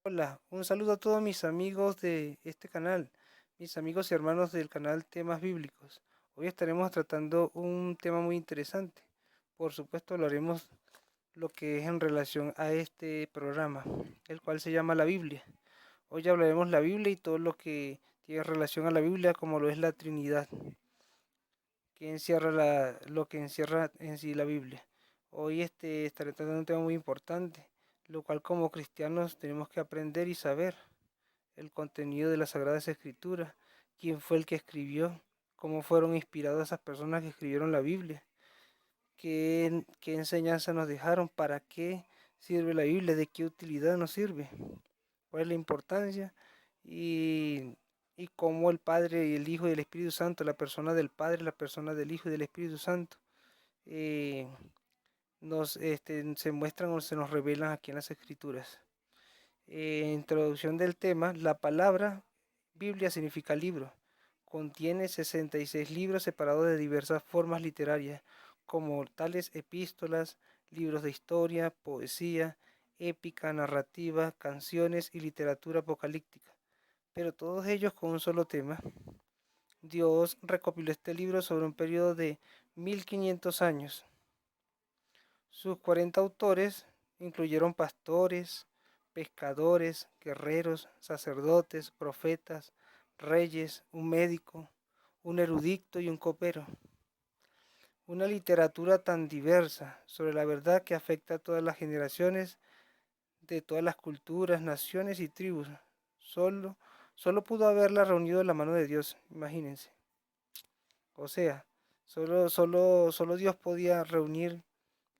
Hola, un saludo a todos mis amigos de este canal, mis amigos y hermanos del canal Temas Bíblicos. Hoy estaremos tratando un tema muy interesante. Por supuesto, hablaremos lo que es en relación a este programa, el cual se llama la Biblia. Hoy hablaremos la Biblia y todo lo que tiene relación a la Biblia, como lo es la Trinidad, que encierra lo que encierra en sí la Biblia. Hoy estaré tratando un tema muy importante, lo cual como cristianos tenemos que aprender y saber el contenido de las Sagradas Escrituras, quién fue el que escribió, cómo fueron inspiradas esas personas que escribieron la Biblia, qué enseñanza nos dejaron, para qué sirve la Biblia, de qué utilidad nos sirve, cuál es la importancia y, y cómo el Padre y el Hijo y el Espíritu Santo, la persona del Padre, la persona del Hijo y del Espíritu Santo, eh, se muestran o se nos revelan aquí en las Escrituras. Introducción del tema, la palabra Biblia significa libro. Contiene 66 libros separados de diversas formas literarias, como tales epístolas, libros de historia, poesía, épica, narrativa, canciones y literatura apocalíptica. Pero todos ellos con un solo tema. Dios recopiló este libro sobre un periodo de 1500 años. Sus 40 autores incluyeron pastores, pescadores, guerreros, sacerdotes, profetas, reyes, un médico, un erudito y un copero. Una literatura tan diversa sobre la verdad que afecta a todas las generaciones, de todas las culturas, naciones y tribus. Solo, solo pudo haberla reunido la mano de Dios, imagínense. O sea, solo Dios podía reunir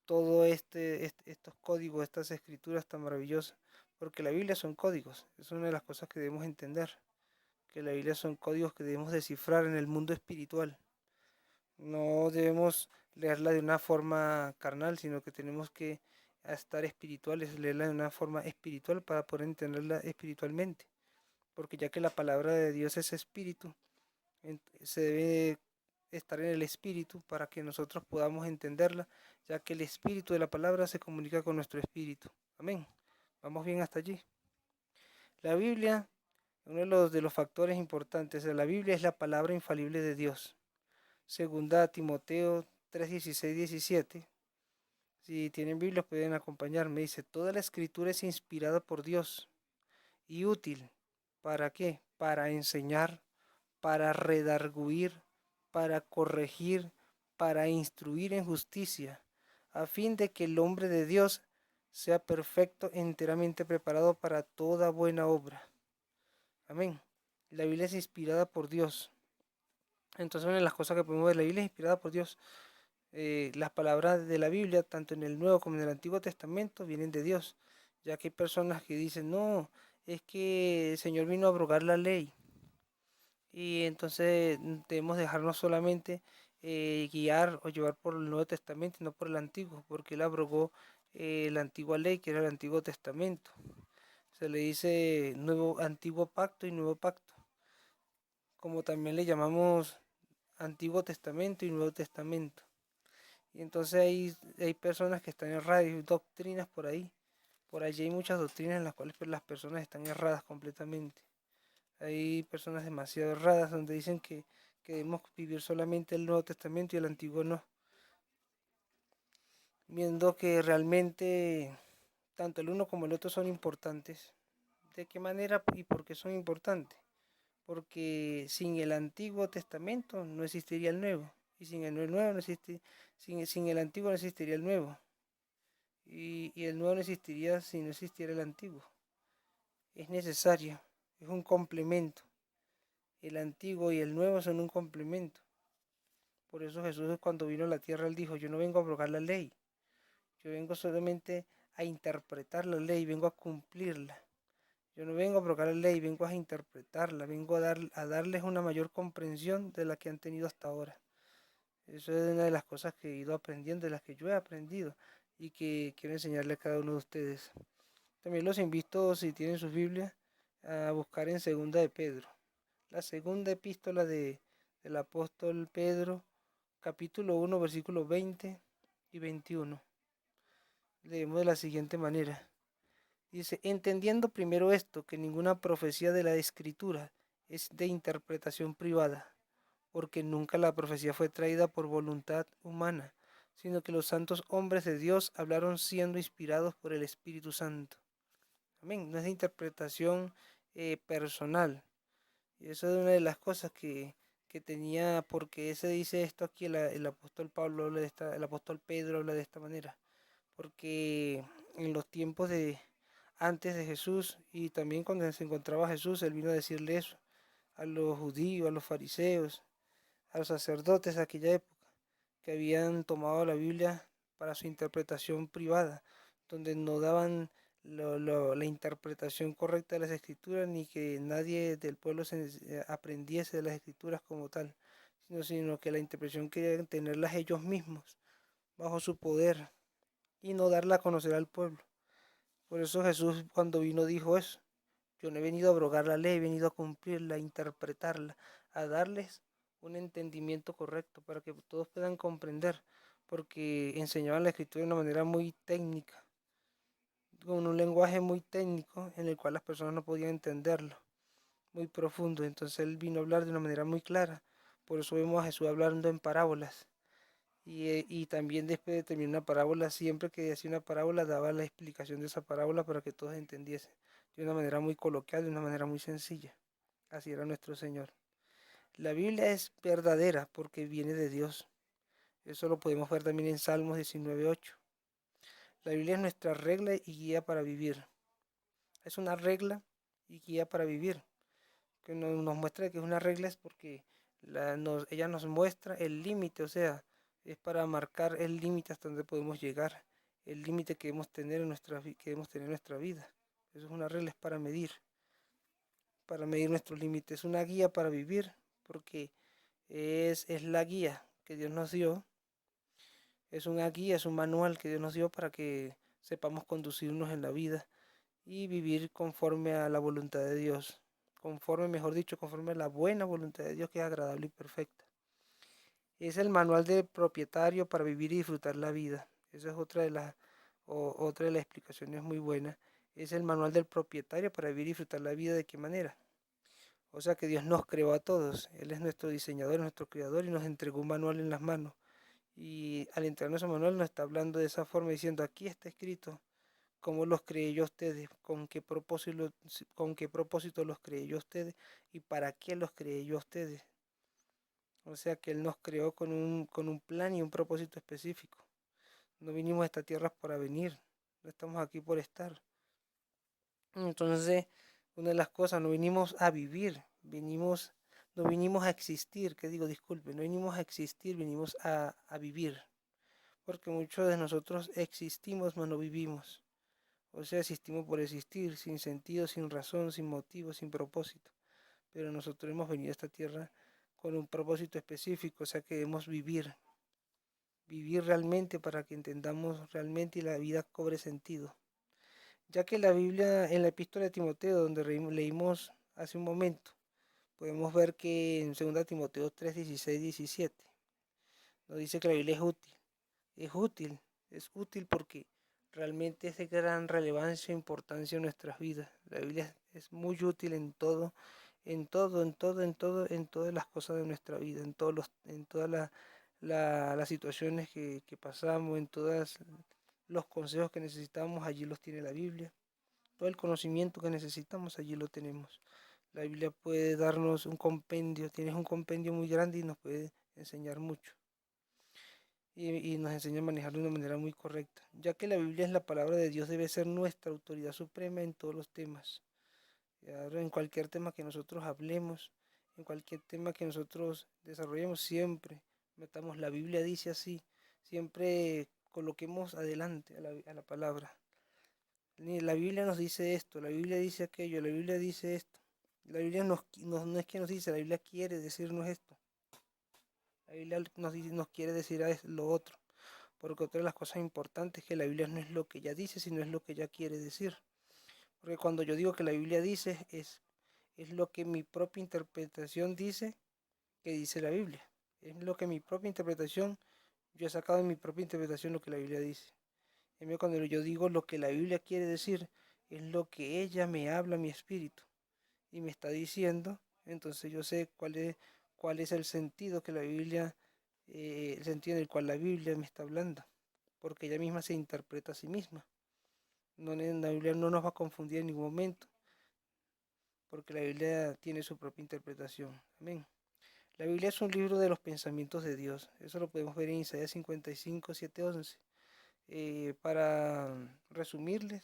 todo estos códigos, estas escrituras tan maravillosas, porque la Biblia son códigos, es una de las cosas que debemos entender, que la Biblia son códigos que debemos descifrar en el mundo espiritual. No debemos leerla de una forma carnal, sino que tenemos que estar espirituales, leerla de una forma espiritual para poder entenderla espiritualmente, porque ya que la palabra de Dios es espíritu, se debe estar en el espíritu para que nosotros podamos entenderla, ya que el espíritu de la palabra se comunica con nuestro espíritu. Amén. Vamos bien hasta allí. La Biblia, uno de los factores importantes de la Biblia es la palabra infalible de Dios. Segunda Timoteo 3:16, 17. Si tienen Biblia pueden acompañarme. Dice, toda la escritura es inspirada por Dios y útil. ¿Para qué? Para enseñar, para redarguir, para corregir, para instruir en justicia, a fin de que el hombre de Dios sea perfecto, enteramente preparado para toda buena obra. Amén. La Biblia es inspirada por Dios. Entonces una de las cosas que podemos ver, la Biblia es inspirada por Dios. Las palabras de la Biblia, tanto en el Nuevo como en el Antiguo Testamento, vienen de Dios, ya que hay personas que dicen, no, es que el Señor vino a abrogar la ley. Y entonces debemos dejarnos solamente guiar o llevar por el Nuevo Testamento y no por el Antiguo, porque él abrogó la antigua ley, que era el Antiguo Testamento. Se le dice Antiguo Pacto y Nuevo Pacto, como también le llamamos Antiguo Testamento y Nuevo Testamento. Y entonces hay personas que están erradas, hay doctrinas por ahí. Por allí hay muchas doctrinas en las cuales las personas están erradas completamente. Hay personas demasiado erradas donde dicen que debemos vivir solamente el Nuevo Testamento y el Antiguo no. Viendo que realmente tanto el uno como el otro son importantes. ¿De qué manera y por qué son importantes? Porque sin el Antiguo Testamento no existiría el Nuevo. Y sin el Nuevo no existe, sin el Antiguo no existiría el Nuevo. Y el Nuevo no existiría si no existiera el Antiguo. Es necesario, es un complemento. El Antiguo y el Nuevo son un complemento. Por eso Jesús cuando vino a la tierra, él dijo, yo no vengo a abrogar la ley, yo vengo solamente a interpretar la ley, vengo a cumplirla. Yo no vengo a abrogar la ley, vengo a interpretarla, vengo a darles una mayor comprensión de la que han tenido hasta ahora. Eso es una de las cosas que he ido aprendiendo, de las que yo he aprendido y que quiero enseñarle a cada uno de ustedes. También los invito, si tienen sus Biblias, a buscar en Segunda de Pedro. La segunda epístola del apóstol Pedro, capítulo 1, versículos 20 y 21. Leemos de la siguiente manera. Dice, entendiendo primero esto, que ninguna profecía de la Escritura es de interpretación privada, porque nunca la profecía fue traída por voluntad humana, sino que los santos hombres de Dios hablaron siendo inspirados por el Espíritu Santo. Amén. No es de interpretación personal. Y eso es una de las cosas que tenía, porque ese dice esto aquí, el apóstol Pablo habla de el apóstol Pedro habla de esta manera, porque en los tiempos de antes de Jesús y también cuando se encontraba Jesús, él vino a decirle eso a los judíos, a los fariseos, a los sacerdotes de aquella época, que habían tomado la Biblia para su interpretación privada, donde no daban la interpretación correcta de las escrituras, ni que nadie del pueblo aprendiese de las escrituras como tal, sino que la interpretación querían tenerlas ellos mismos, bajo su poder, y no darla a conocer al pueblo. Por eso Jesús cuando vino dijo eso: yo no he venido a abrogar la ley, he venido a cumplirla, a interpretarla, a darles un entendimiento correcto para que todos puedan comprender, porque enseñaban la escritura de una manera muy técnica, con un lenguaje muy técnico en el cual las personas no podían entenderlo, muy profundo. Entonces él vino a hablar de una manera muy clara. Por eso vemos a Jesús hablando en parábolas. Y también después de terminar una parábola, siempre que hacía una parábola, daba la explicación de esa parábola para que todos entendiesen, de una manera muy coloquial, de una manera muy sencilla. Así era nuestro Señor. La Biblia es verdadera porque viene de Dios. Eso lo podemos ver también en Salmos 19:8. La Biblia es nuestra regla y guía para vivir. Es una regla y guía para vivir. Que nos muestra que es una regla es porque ella nos muestra el límite, o sea, es para marcar el límite hasta donde podemos llegar, el límite que debemos tener que debemos tener en nuestra vida. Eso es una regla, es para medir nuestros límites, es una guía para vivir, porque es la guía que Dios nos dio, es una guía, es un manual que Dios nos dio para que sepamos conducirnos en la vida y vivir conforme a la voluntad de Dios, conforme, mejor dicho, conforme a la buena voluntad de Dios que es agradable y perfecta. Es el manual del propietario para vivir y disfrutar la vida. Esa es otra de las explicaciones muy buenas. Es el manual del propietario para vivir y disfrutar la vida. ¿De qué manera? O sea que Dios nos creó a todos. Él es nuestro diseñador, nuestro creador y nos entregó un manual en las manos. Y al entregarnos ese manual nos está hablando de esa forma, diciendo: aquí está escrito cómo los creé yo a ustedes, con qué propósito los creé yo a ustedes y para qué los creé yo a ustedes. O sea que Él nos creó con un plan y un propósito específico. No vinimos a esta tierra para venir, no estamos aquí por estar. Entonces, una de las cosas, no vinimos a vivir, no vinimos a existir, que digo, disculpe, no vinimos a existir, vinimos a vivir. Porque muchos de nosotros existimos, pero no vivimos. O sea, existimos por existir, sin sentido, sin razón, sin motivo, sin propósito. Pero nosotros hemos venido a esta tierra con un propósito específico, o sea que debemos vivir realmente para que entendamos realmente y la vida cobre sentido. Ya que la Biblia, en la epístola de Timoteo, donde leímos hace un momento, podemos ver que en 2 Timoteo 3, 16, 17, nos dice que la Biblia es útil. Es útil, es útil porque realmente es de gran relevancia e importancia en nuestras vidas. La Biblia es muy útil en todo, en todas las cosas de nuestra vida, en todas las situaciones que pasamos, en todos los consejos que necesitamos, allí los tiene la Biblia. Todo el conocimiento que necesitamos, allí lo tenemos. La Biblia puede darnos un compendio, tienes un compendio muy grande y nos puede enseñar mucho. Y nos enseña a manejar de una manera muy correcta. Ya que la Biblia es la palabra de Dios, debe ser nuestra autoridad suprema en todos los temas. Ahora, en cualquier tema que nosotros hablemos, en cualquier tema que nosotros desarrollemos, siempre metamos la Biblia dice así, siempre coloquemos adelante a la palabra. La Biblia nos dice esto, la Biblia dice aquello, la Biblia dice esto. La Biblia no es que nos dice, la Biblia quiere decirnos esto. La Biblia nos quiere decir lo otro. Porque otra de las cosas importantes es que la Biblia no es lo que ella dice, sino es lo que ella quiere decir. Porque cuando yo digo que la Biblia dice, es lo que mi propia interpretación dice que dice la Biblia. Es lo que mi propia interpretación, yo he sacado de mi propia interpretación lo que la Biblia dice. En cambio, cuando yo digo lo que la Biblia quiere decir, es lo que ella me habla a mi espíritu y me está diciendo, entonces yo sé cuál es el sentido que la Biblia, el sentido en el cual la Biblia me está hablando, porque ella misma se interpreta a sí misma. No, la Biblia no nos va a confundir en ningún momento, porque la Biblia tiene su propia interpretación. Amén. La Biblia es un libro de los pensamientos de Dios. Eso lo podemos ver en Isaías 55, 7, 11. Para resumirles,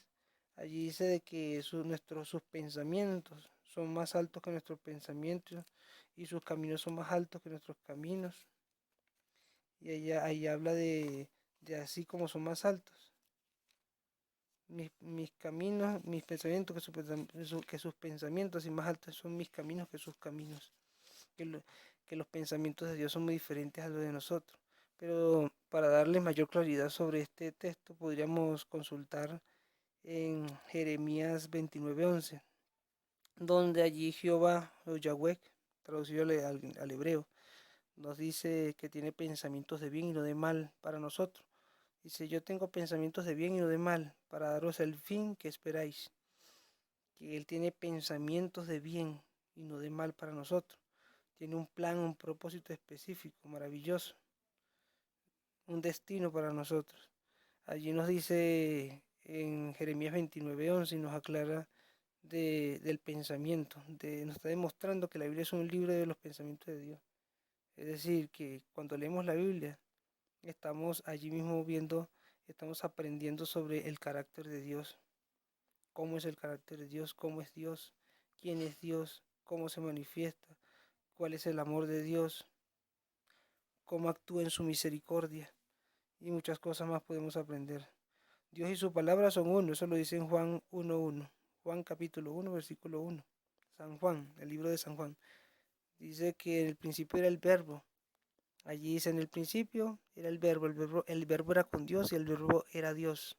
allí dice de que sus pensamientos son más altos que nuestros pensamientos y sus caminos son más altos que nuestros caminos. Y ahí habla de así como son más altos. Mis caminos, mis pensamientos, que sus pensamientos y más altos son mis caminos que sus caminos. Que, que los pensamientos de Dios son muy diferentes a los de nosotros. Pero para darle mayor claridad sobre este texto, podríamos consultar en Jeremías 29:11, donde allí Jehová o Yahweh, traducido al hebreo, nos dice que tiene pensamientos de bien y no de mal para nosotros. Dice, yo tengo pensamientos de bien y no de mal, para daros el fin que esperáis. Que Él tiene pensamientos de bien y no de mal para nosotros. Tiene un plan, un propósito específico, maravilloso, un destino para nosotros. Allí nos dice en Jeremías 29:11 y nos aclara del pensamiento. Nos está demostrando que la Biblia es un libro de los pensamientos de Dios. Es decir, que cuando leemos la Biblia, estamos allí mismo viendo, estamos aprendiendo sobre el carácter de Dios. Cómo es el carácter de Dios, cómo es Dios, quién es Dios, cómo se manifiesta, cuál es el amor de Dios, cómo actúa en su misericordia y muchas cosas más podemos aprender. Dios y su palabra son uno, eso lo dice en Juan 1:1. Juan capítulo 1, versículo 1. San Juan, el libro de San Juan. Dice que en el principio era el verbo. Allí dice en el principio era el verbo era con Dios y el verbo era Dios.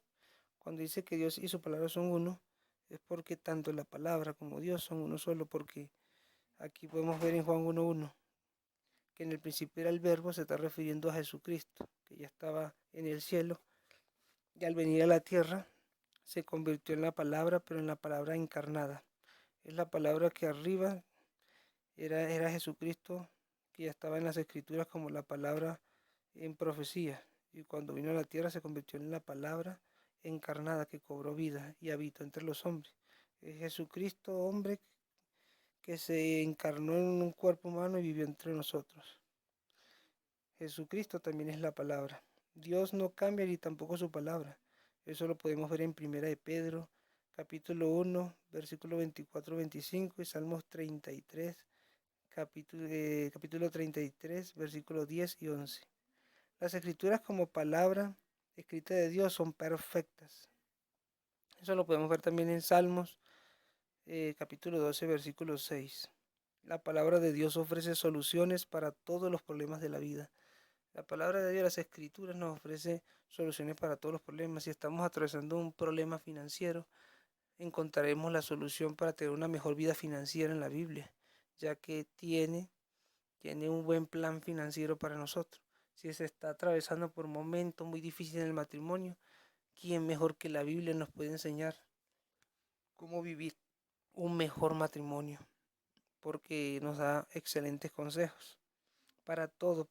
Cuando dice que Dios y su palabra son uno, es porque tanto la palabra como Dios son uno solo, porque aquí podemos ver en Juan 1:1 que en el principio era el verbo, se está refiriendo a Jesucristo, que ya estaba en el cielo y al venir a la tierra se convirtió en la palabra, pero en la palabra encarnada. Es la palabra que arriba era Jesucristo, que ya estaba en las escrituras como la palabra en profecía. Y cuando vino a la tierra se convirtió en la palabra encarnada que cobró vida y habitó entre los hombres. Es Jesucristo, hombre, que se encarnó en un cuerpo humano y vivió entre nosotros. Jesucristo también es la palabra. Dios no cambia ni tampoco su palabra. Eso lo podemos ver en Primera de Pedro, capítulo 1, versículo 24-25 y Salmos 33, capítulo 33, versículos 10 y 11. Las escrituras como palabra escrita de Dios son perfectas. Eso lo podemos ver también en Salmos, capítulo 12, versículo 6. La palabra de Dios ofrece soluciones para todos los problemas de la vida. La palabra de Dios, las escrituras nos ofrece soluciones para todos los problemas. Si estamos atravesando un problema financiero, encontraremos la solución para tener una mejor vida financiera en la Biblia, ya que tiene un buen plan financiero para nosotros. Si se está atravesando por un momento muy difícil en el matrimonio, ¿quién mejor que la Biblia nos puede enseñar cómo vivir un mejor matrimonio? Porque nos da excelentes consejos. Para todo,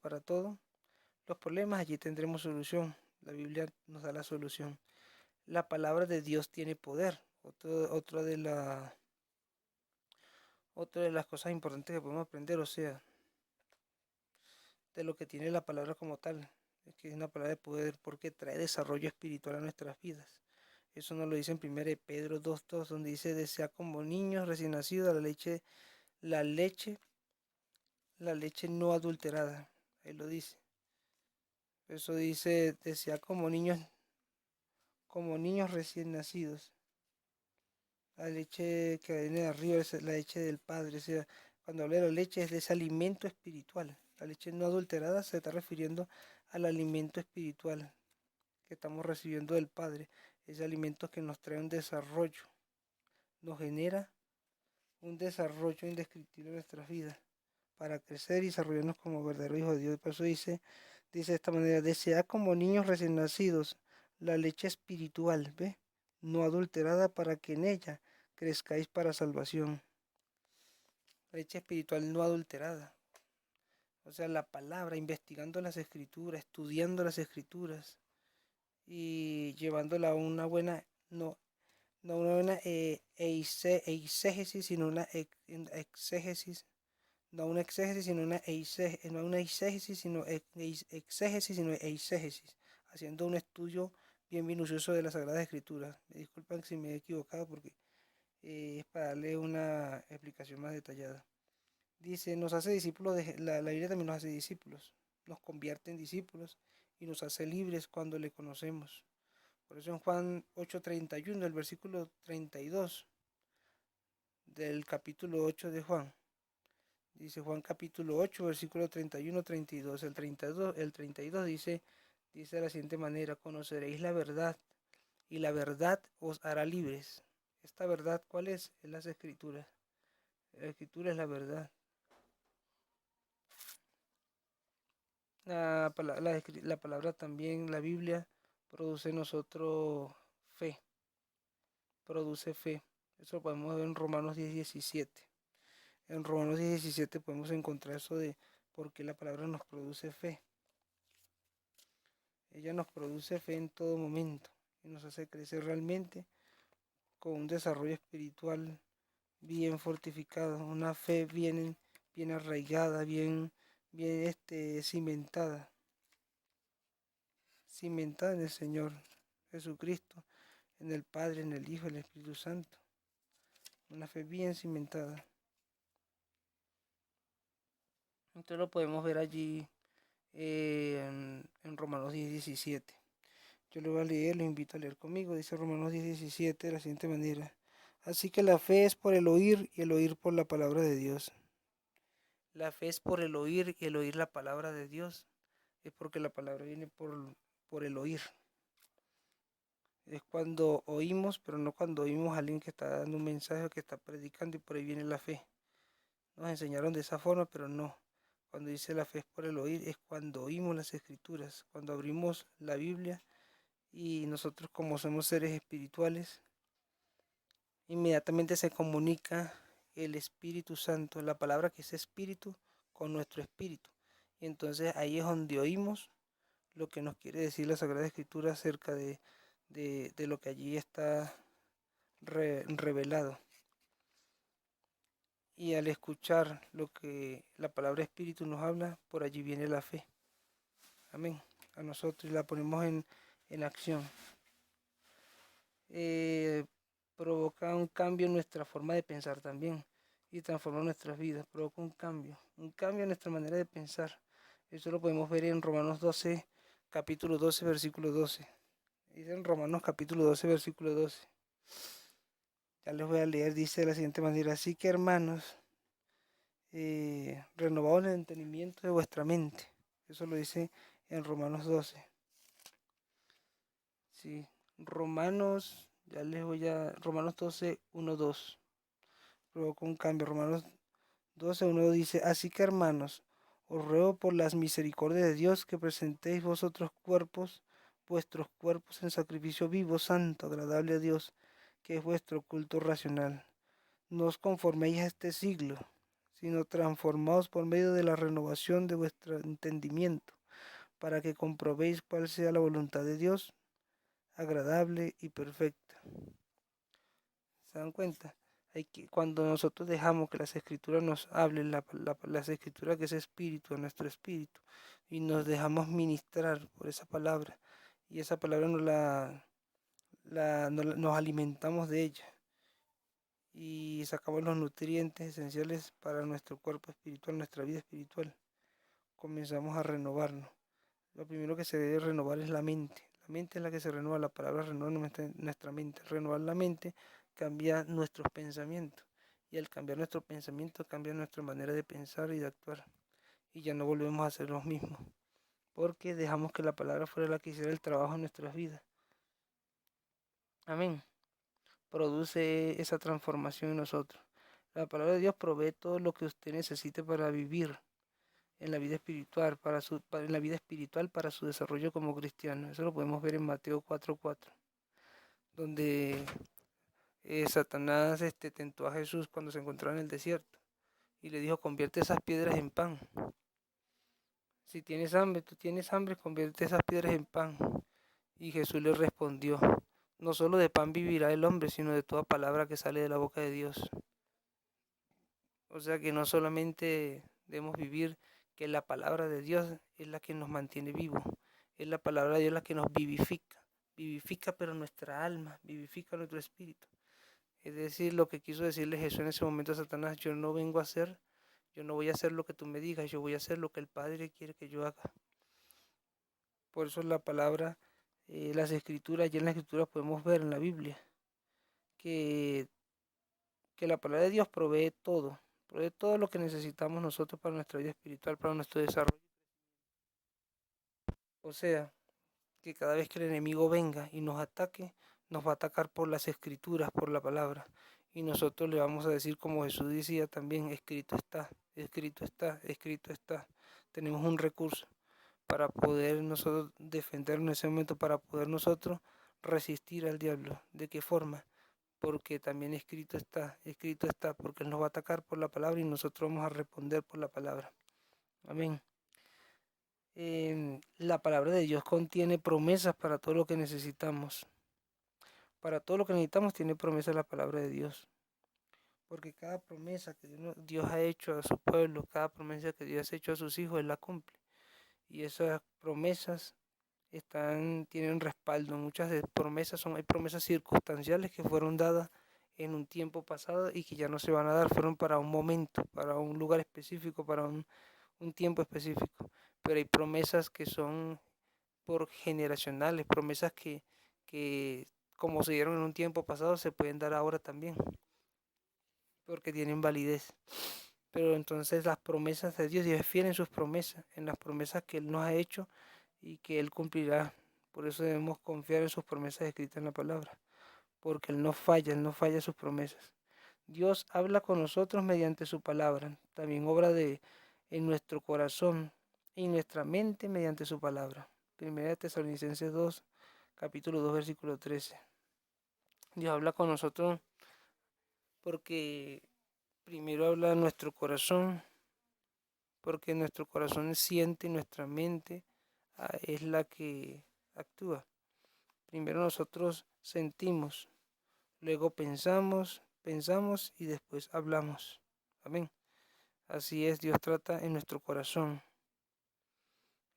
los problemas allí tendremos solución. La Biblia nos da la solución. La palabra de Dios tiene poder. Otra de las cosas importantes que podemos aprender, o sea, de lo que tiene la palabra como tal, es que es una palabra de poder porque trae desarrollo espiritual a nuestras vidas. Eso nos lo dice en 1 Pedro 2:2, donde dice, desea como niños recién nacidos la leche, la leche no adulterada. Ahí lo dice. Eso dice, desea como niños recién nacidos. La leche que viene de arriba es la leche del Padre. O sea, cuando habla de la leche es de ese alimento espiritual. La leche no adulterada se está refiriendo al alimento espiritual que estamos recibiendo del Padre. Ese alimento que nos trae un desarrollo, nos genera un desarrollo indescriptible en nuestras vidas para crecer y desarrollarnos como verdaderos hijos de Dios. Por eso dice de esta manera, desea como niños recién nacidos la leche espiritual, ¿ves? no adulterada, para que en ella crezcáis para salvación. Leche espiritual no adulterada. O sea, la palabra, investigando las escrituras, estudiando las escrituras y llevándola a una buena, no una buena eisegesis, sino una exégesis, no una exégesis, sino una eisegesis, no una eisegesis, sino exégesis, sino eisegesis, haciendo un estudio bien minucioso de las Sagradas Escrituras. Me disculpan si me he equivocado porque es para darle una explicación más detallada. Dice, nos hace discípulos, la Biblia también nos hace discípulos, nos convierte en discípulos y nos hace libres cuando le conocemos. Por eso en Juan 8:31, el versículo 32 del capítulo 8 de Juan, dice Juan capítulo 8, versículo 31, 32. El 32 dice de la siguiente manera: conoceréis la verdad y la verdad os hará libres. ¿Esta verdad cuál es? Es las escrituras. La escritura es la verdad. La palabra también, la Biblia, produce en nosotros fe. Produce fe. Eso lo podemos ver en Romanos 10:17. En Romanos 10:17 podemos encontrar eso de por qué la palabra nos produce fe. Ella nos produce fe en todo momento y nos hace crecer realmente con un desarrollo espiritual bien fortificado, una fe bien arraigada, bien cimentada en el Señor Jesucristo, en el Padre, en el Hijo, en el Espíritu Santo. Una fe bien cimentada. Entonces lo podemos ver allí en Romanos 10:17. Yo lo voy a leer, lo invito a leer conmigo. Dice Romanos 10:17 de la siguiente manera: así que la fe es por el oír y el oír por la palabra de Dios. La fe es por el oír y el oír la palabra de Dios. Es porque la palabra viene por el oír. Es cuando oímos, pero no cuando oímos a alguien que está dando un mensaje, que está predicando, y por ahí viene la fe. Nos enseñaron de esa forma, pero no. Cuando dice la fe es por el oír, es cuando oímos las escrituras, cuando abrimos la Biblia y nosotros, como somos seres espirituales, inmediatamente se comunica el Espíritu Santo, la palabra que es espíritu, con nuestro espíritu. Y entonces ahí es donde oímos lo que nos quiere decir la Sagrada Escritura acerca de lo que allí está revelado. Y al escuchar lo que la palabra espíritu nos habla, por allí viene la fe. Amén. A nosotros, y la ponemos en acción. Provoca un cambio en nuestra forma de pensar también y transforma nuestras vidas. Provoca un cambio en nuestra manera de pensar. Eso lo podemos ver en Romanos 12, capítulo 12, versículo 12. Dice en Romanos capítulo 12, versículo 12. Ya les voy a leer, dice de la siguiente manera: así que, hermanos, renovaos el entendimiento de vuestra mente. Eso lo dice en Romanos 12. Sí, Romanos 12, 1, 2. Provoca un cambio. Romanos 12, 1 dice: así que, hermanos, os ruego por las misericordias de Dios que presentéis vuestros cuerpos en sacrificio vivo, santo, agradable a Dios, que es vuestro culto racional. No os conforméis a este siglo, sino transformaos por medio de la renovación de vuestro entendimiento, para que comprobéis cuál sea la voluntad de Dios, agradable y perfecta. ¿Se dan cuenta? Cuando nosotros dejamos que las escrituras nos hablen, las escrituras que es espíritu, a nuestro espíritu, y nos dejamos ministrar por esa palabra, y esa palabra nos alimentamos de ella, y sacamos los nutrientes esenciales para nuestro cuerpo espiritual, nuestra vida espiritual, comenzamos a renovarnos. Lo primero que se debe renovar es la mente. La mente es la que se renueva, la palabra renueva nuestra mente. Renovar la mente cambia nuestros pensamientos. Y al cambiar nuestro pensamiento, cambia nuestra manera de pensar y de actuar. Y ya no volvemos a ser los mismos. Porque dejamos que la palabra fuera la que hiciera el trabajo en nuestras vidas. Amén. Produce esa transformación en nosotros. La palabra de Dios provee todo lo que usted necesite para vivir en la vida espiritual, en la vida espiritual para su desarrollo como cristiano. Eso lo podemos ver en Mateo 4:4. donde Satanás tentó a Jesús cuando se encontraba en el desierto y le dijo, convierte esas piedras en pan. Si tienes hambre, tú tienes hambre, convierte esas piedras en pan. Y Jesús le respondió, no solo de pan vivirá el hombre, sino de toda palabra que sale de la boca de Dios. O sea que no solamente debemos vivir, que la palabra de Dios es la que nos mantiene vivos, es la palabra de Dios la que nos vivifica pero nuestra alma, vivifica nuestro espíritu. Es decir, lo que quiso decirle Jesús en ese momento a Satanás, yo no vengo a hacer, yo no voy a hacer lo que tú me digas, yo voy a hacer lo que el Padre quiere que yo haga. Por eso la palabra, las escrituras, ya en las escrituras podemos ver en la Biblia, que, que la palabra de Dios provee todo lo que necesitamos nosotros para nuestra vida espiritual, para nuestro desarrollo. O sea, que cada vez que el enemigo venga y nos ataque, nos va a atacar por las escrituras, por la palabra. Y nosotros le vamos a decir como Jesús decía también, escrito está, escrito está, escrito está. Tenemos un recurso para poder nosotros defendernos en ese momento, para poder nosotros resistir al diablo. ¿De qué forma? Porque también escrito está, porque Él nos va a atacar por la palabra y nosotros vamos a responder por la palabra. Amén. La palabra de Dios contiene promesas para todo lo que necesitamos. Para todo lo que necesitamos tiene promesas la palabra de Dios. Porque cada promesa que Dios ha hecho a su pueblo, cada promesa que Dios ha hecho a sus hijos, Él la cumple. Y esas promesas tienen respaldo. Muchas de promesas hay promesas circunstanciales que fueron dadas en un tiempo pasado y que ya no se van a dar. Fueron para un momento, para un lugar específico, para un tiempo específico. Pero hay promesas que son por generacionales, promesas que como se dieron en un tiempo pasado se pueden dar ahora también, porque tienen validez. Pero entonces las promesas de Dios es fiel en sus promesas, en las promesas que Él nos ha hecho y que Él cumplirá. Por eso debemos confiar en sus promesas escritas en la palabra, porque Él no falla sus promesas. Dios habla con nosotros mediante su palabra, también obra en nuestro corazón y nuestra mente mediante su palabra. Primera de Tesalonicenses 2, capítulo 2, versículo 13. Dios habla con nosotros porque primero habla nuestro corazón, porque nuestro corazón siente y nuestra mente es la que actúa. Primero nosotros sentimos, luego pensamos y después hablamos. Amén. Así es, Dios trata en nuestro corazón.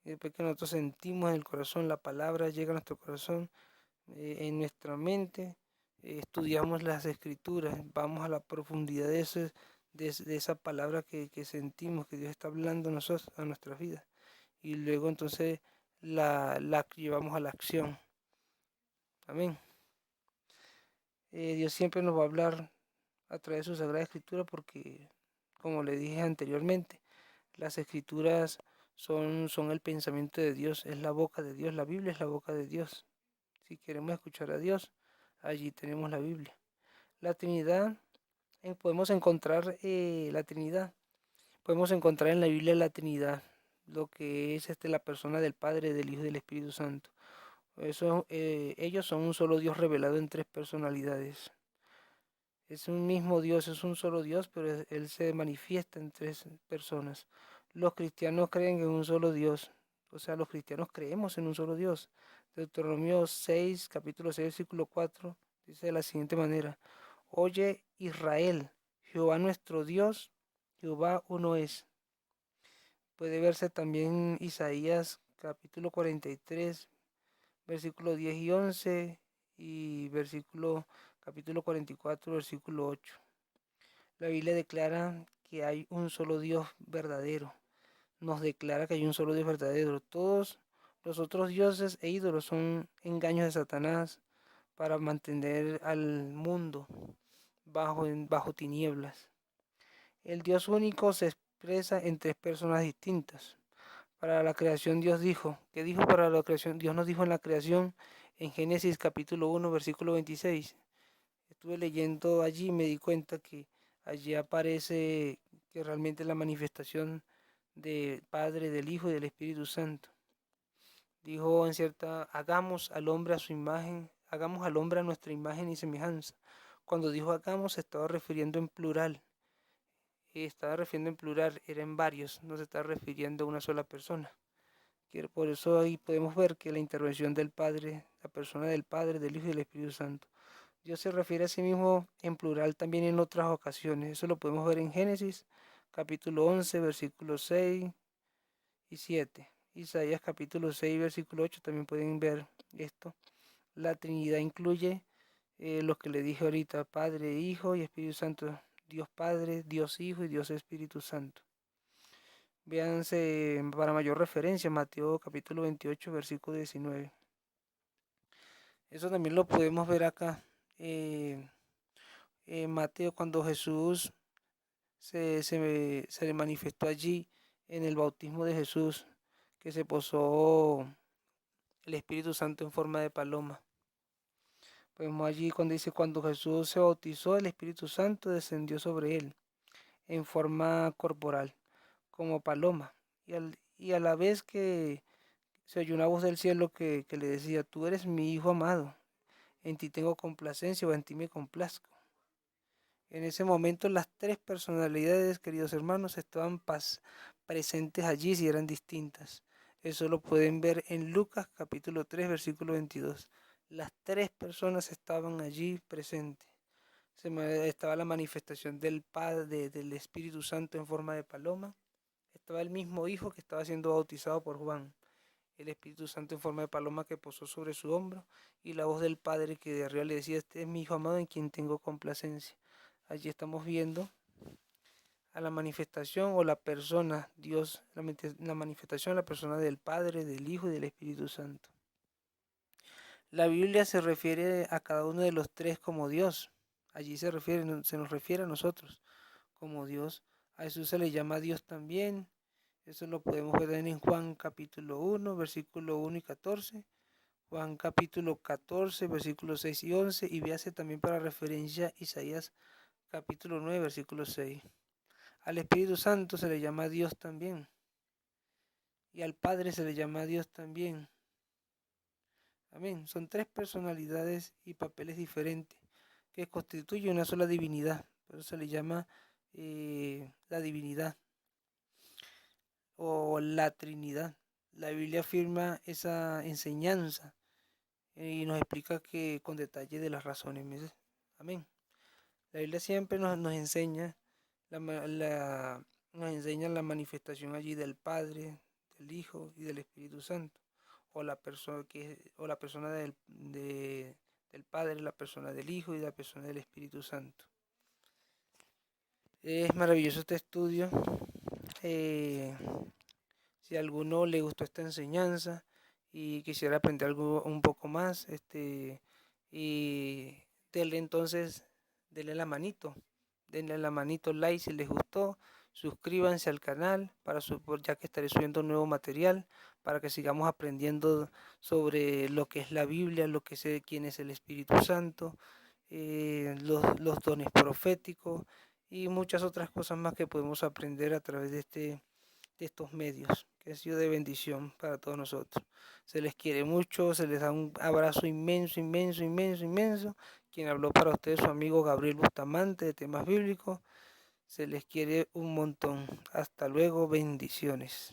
Y después que nosotros sentimos en el corazón, la palabra llega a nuestro corazón, en nuestra mente, estudiamos las escrituras, vamos a la profundidad de esa palabra que sentimos, que Dios está hablando a nosotros, a nuestras vidas. Y luego entonces la llevamos a la acción. Amén. Dios siempre nos va a hablar a través de su Sagrada Escritura porque, como le dije anteriormente, las Escrituras son el pensamiento de Dios, es la boca de Dios, la Biblia es la boca de Dios. Si queremos escuchar a Dios, allí tenemos la Biblia. La Trinidad, podemos encontrar la Trinidad, podemos encontrar en la Biblia la Trinidad, lo que es la persona del Padre, del Hijo y del Espíritu Santo. Ellos son un solo Dios revelado en tres personalidades. Es un mismo Dios, es un solo Dios, pero Él se manifiesta en tres personas. Los cristianos creen en un solo Dios, o sea, los cristianos creemos en un solo Dios. Deuteronomio 6, capítulo 6, versículo 4, dice de la siguiente manera: Oye Israel, Jehová nuestro Dios, Jehová uno es. Puede verse también Isaías capítulo 43, versículo 10 y 11 y capítulo 44, versículo 8. La Biblia declara que hay un solo Dios verdadero. Nos declara que hay un solo Dios verdadero. Todos los otros dioses e ídolos son engaños de Satanás para mantener al mundo bajo tinieblas. El Dios único se expresa en tres personas distintas. Para la creación Dios dijo, ¿qué dijo para la creación? Dios nos dijo en la creación en Génesis capítulo 1, versículo 26. Estuve leyendo allí y me di cuenta que allí aparece que realmente la manifestación del Padre, del Hijo y del Espíritu Santo. Dijo hagamos al hombre a su imagen, hagamos al hombre a nuestra imagen y semejanza. Cuando dijo hagamos, se estaba refiriendo en plural. Era en varios, no se está refiriendo a una sola persona. Por eso ahí podemos ver que la intervención del Padre, la persona del Padre, del Hijo y del Espíritu Santo. Dios se refiere a sí mismo en plural también en otras ocasiones. Eso lo podemos ver en Génesis, capítulo 11, versículos 6 y 7. Isaías, capítulo 6, versículo 8, también pueden ver esto. La Trinidad incluye lo que le dije ahorita, Padre, Hijo y Espíritu Santo. Dios Padre, Dios Hijo y Dios Espíritu Santo. Véanse para mayor referencia Mateo capítulo 28, versículo 19. Eso también lo podemos ver acá. Mateo, cuando Jesús se le manifestó allí en el bautismo de Jesús, que se posó el Espíritu Santo en forma de paloma. Vemos allí cuando dice, cuando Jesús se bautizó, el Espíritu Santo descendió sobre él en forma corporal, como paloma. Y a la vez que se oyó una voz del cielo que le decía, tú eres mi Hijo amado, en ti tengo complacencia o en ti me complazco. En ese momento las tres personalidades, queridos hermanos, estaban presentes allí si eran distintas. Eso lo pueden ver en Lucas capítulo 3, versículo 22. Las tres personas estaban allí presentes. Estaba la manifestación del Padre, del Espíritu Santo en forma de paloma. Estaba el mismo Hijo que estaba siendo bautizado por Juan. El Espíritu Santo en forma de paloma que posó sobre su hombro. Y la voz del Padre que de arriba le decía, este es mi Hijo amado en quien tengo complacencia. Allí estamos viendo a la manifestación o la persona, Dios, la manifestación, la persona del Padre, del Hijo y del Espíritu Santo. La Biblia se refiere a cada uno de los tres como Dios. Allí se nos refiere a nosotros como Dios. A Jesús se le llama Dios también. Eso lo podemos ver en Juan capítulo 1, versículo 1 y 14. Juan capítulo 14, versículos 6 y 11. Y véase también para referencia Isaías capítulo 9, versículo 6. Al Espíritu Santo se le llama Dios también. Y al Padre se le llama Dios también. Amén. Son tres personalidades y papeles diferentes que constituyen una sola divinidad. Por eso se le llama la divinidad o la Trinidad. La Biblia afirma esa enseñanza y nos explica que con detalle de las razones. Amén. La Biblia siempre nos enseña nos enseña la manifestación allí del Padre, del Hijo y del Espíritu Santo, o la persona del Padre, la persona del Hijo y la persona del Espíritu Santo. Es maravilloso este estudio. Si a alguno le gustó esta enseñanza y quisiera aprender algo un poco más, y denle la manito. Denle la manito like si les gustó. Suscríbanse al canal ya que estaré subiendo nuevo material para que sigamos aprendiendo sobre lo que es la Biblia, lo que sé quién es el Espíritu Santo, los dones proféticos y muchas otras cosas más que podemos aprender a través de estos medios, que ha sido de bendición para todos nosotros. Se les quiere mucho, se les da un abrazo inmenso, inmenso, inmenso, inmenso. Quien habló para ustedes, su amigo Gabriel Bustamante, de temas bíblicos. Se les quiere un montón. Hasta luego, bendiciones.